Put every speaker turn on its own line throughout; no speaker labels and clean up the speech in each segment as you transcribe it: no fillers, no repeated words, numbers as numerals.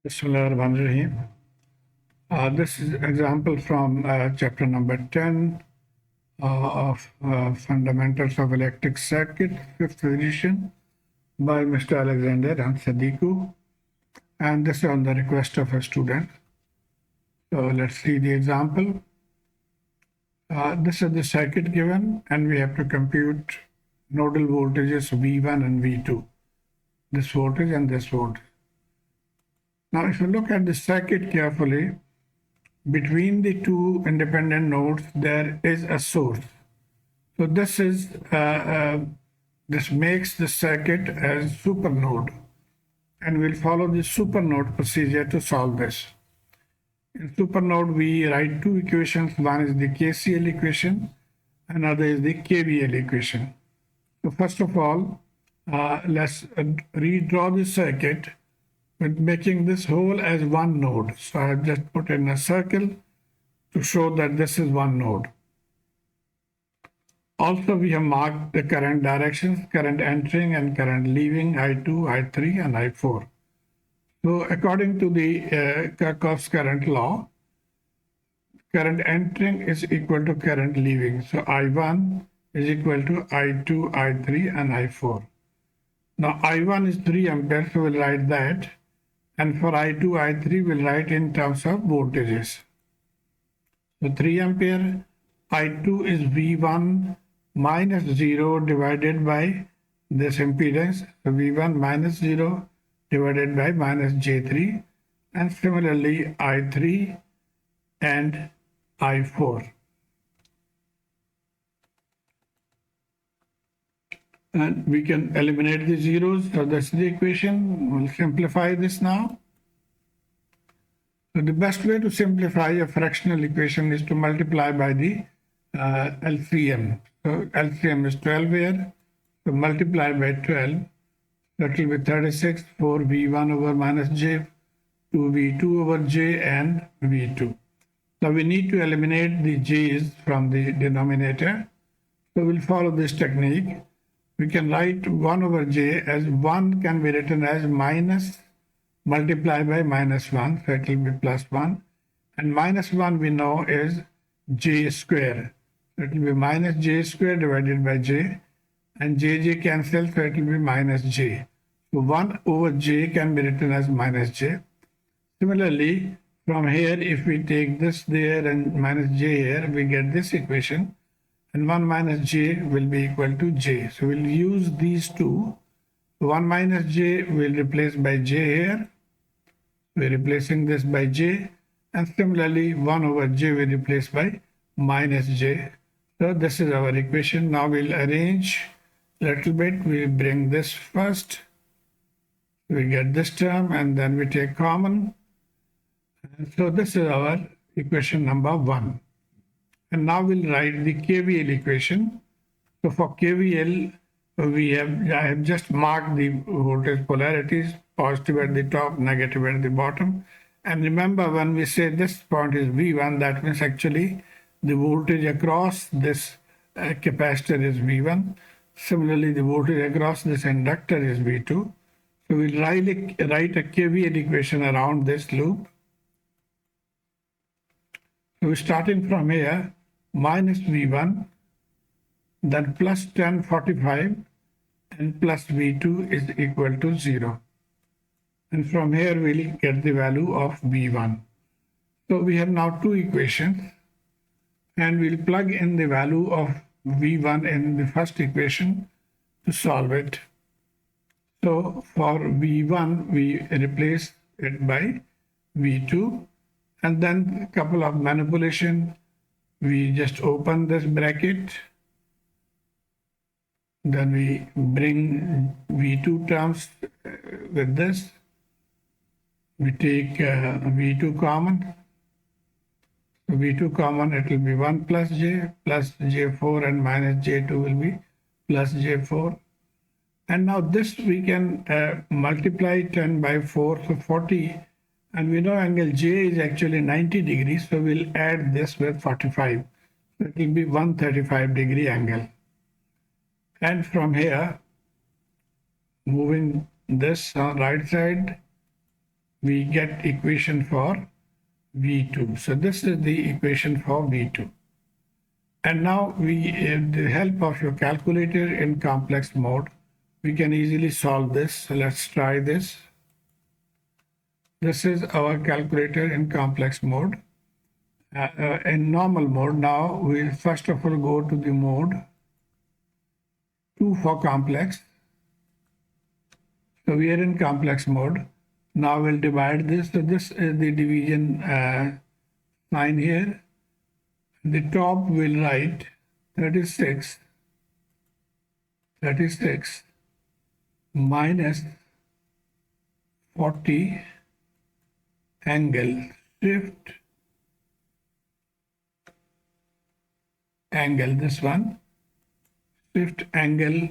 Bismillahirrahmanirrahim. This is example from chapter number 10 of Fundamentals of Electric Circuit, 5th edition by Mr. Alexander and Sadiku. And this is on the request of a student. So let's see the example. This is the circuit given, and we have to compute nodal voltages V1 and V2. This voltage and this voltage. Now, if you look at the circuit carefully, between the two independent nodes, there is a source. So this makes the circuit as super node, and we'll follow the super node procedure to solve this. In super node, we write two equations. One is the KCL equation, another is the KVL equation. So first of all, let's redraw the circuit with making this whole as one node. So I have just put in a circle to show that this is one node. Also, we have marked the current directions, current entering and current leaving, I2, I3, and I4. So according to the Kirchhoff's current law, current entering is equal to current leaving. So I1 is equal to I2, I3, and I4. Now I1 is 3 amperes, so we'll write that. And for I2, I3, we'll write in terms of voltages. So 3 ampere, I2 is V1 minus 0 divided by this impedance. So V1 minus 0 divided by minus J3. And similarly, I3 and I4. And we can eliminate the zeros. So that's the equation. We'll simplify this now. So the best way to simplify a fractional equation is to multiply by the LCM. So LCM is 12 here. So multiply by 12. That will be 36, 4V1 over minus J, 2V2 over J, and V2. Now we need to eliminate the J's from the denominator. So we'll follow this technique. We can write 1 over J as 1 can be written as minus multiplied by minus 1, so it will be plus 1. And minus 1 we know is J square. So it will be minus J square divided by J, and J cancels, so it will be minus J. So 1 over J can be written as minus J. Similarly, from here, if we take this there and minus J here, we get this equation. And 1 minus J will be equal to J. So we'll use these two. 1 minus J will replace by J here. We're replacing this by J. And similarly, 1 over J will replace by minus J. So this is our equation. Now we'll arrange a little bit. We bring this first. We get this term and then we take common. And so this is our equation number 1. And now we'll write the KVL equation. So for KVL, I have just marked the voltage polarities, positive at the top, negative at the bottom. And remember, when we say this point is V1, that means actually the voltage across this capacitor is V1. Similarly, the voltage across this inductor is V2. So we'll write a KVL equation around this loop. So we're starting from here. Minus V1, then plus 1045, and plus V2 is equal to 0. And from here we'll get the value of V1. So we have now two equations, and we'll plug in the value of V1 in the first equation to solve it. So for V1, we replace it by V2, and then a couple of manipulation. We just open this bracket, then we bring V2 terms with this. We take V2 common. V2 common, it will be 1 plus J4, and minus J2 will be plus J4. And now this we can multiply 10 by 4, so 40. And we know angle J is actually 90 degrees, so we'll add this with 45. So it will be 135 degree angle. And from here, moving this on right side, we get equation for V2. So this is the equation for V2. And now with the help of your calculator in complex mode, we can easily solve this. So let's try this. This is our calculator in complex mode. In normal mode, now we'll first of all go to the mode 2 for complex. So we are in complex mode. Now we'll divide this. So this is the division sign here. The top will write 36 minus 40 angle shift angle, this one, shift angle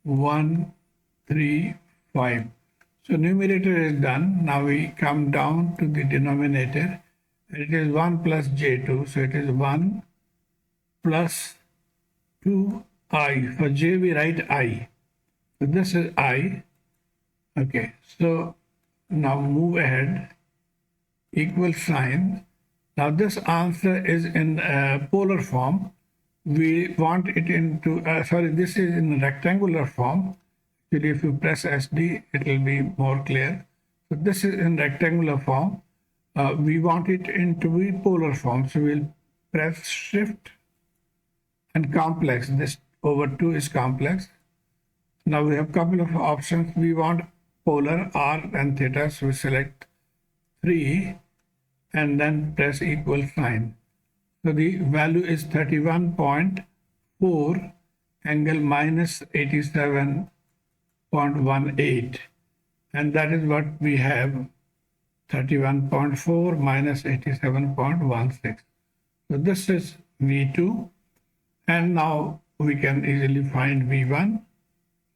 135. So numerator is done. Now we come down to the denominator. It is 1 plus J2. So it is 1 plus 2I. For J we write I. So this is I. Okay. So now move ahead. Equal sign. Now this answer is in polar form. We want it into, this is in rectangular form. Actually, if you press SD, it will be more clear. So this is in rectangular form. We want it into the polar form. So we'll press shift and complex. This over 2 is complex. Now we have a couple of options. We want polar R and theta. So we select 3 and then press equal sign. So the value is 31.4 angle minus 87.18. And that is what we have, 31.4 minus 87.16. So this is V2. And now we can easily find V1.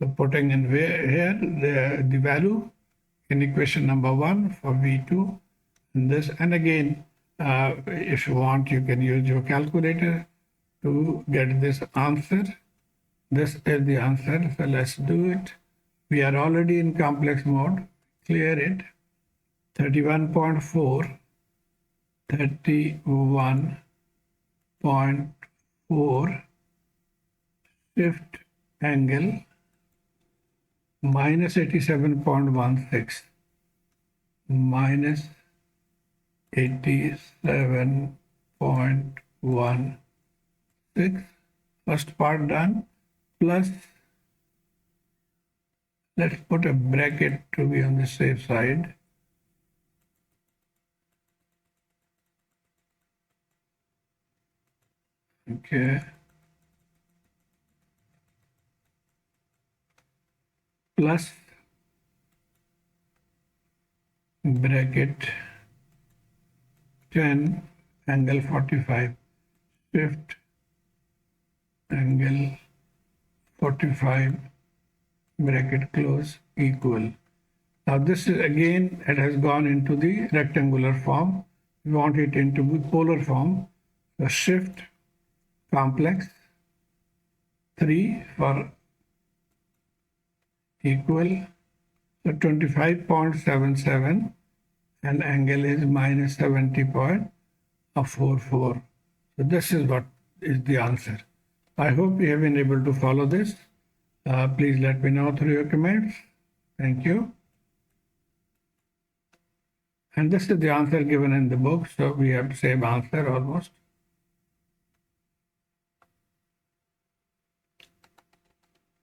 So putting in here the value in equation number 1 for V2. And this, and again, if you want, you can use your calculator to get this answer. This is the answer. So let's do it. We are already in complex mode. Clear it. 31.4, 31.4 shift angle minus 87.16 minus 87.16, first part done, plus, let's put a bracket to be on the safe side. Okay. Plus bracket 10 angle 45 shift angle 45 bracket close equal. Now this is again, it has gone into the rectangular form. We want it into the polar form. So shift complex 3 for equal. So 25.77 and angle is minus 70.44. So this is what is the answer. I hope you have been able to follow this. Please let me know through your comments. Thank you. And this is the answer given in the book. So we have the same answer almost.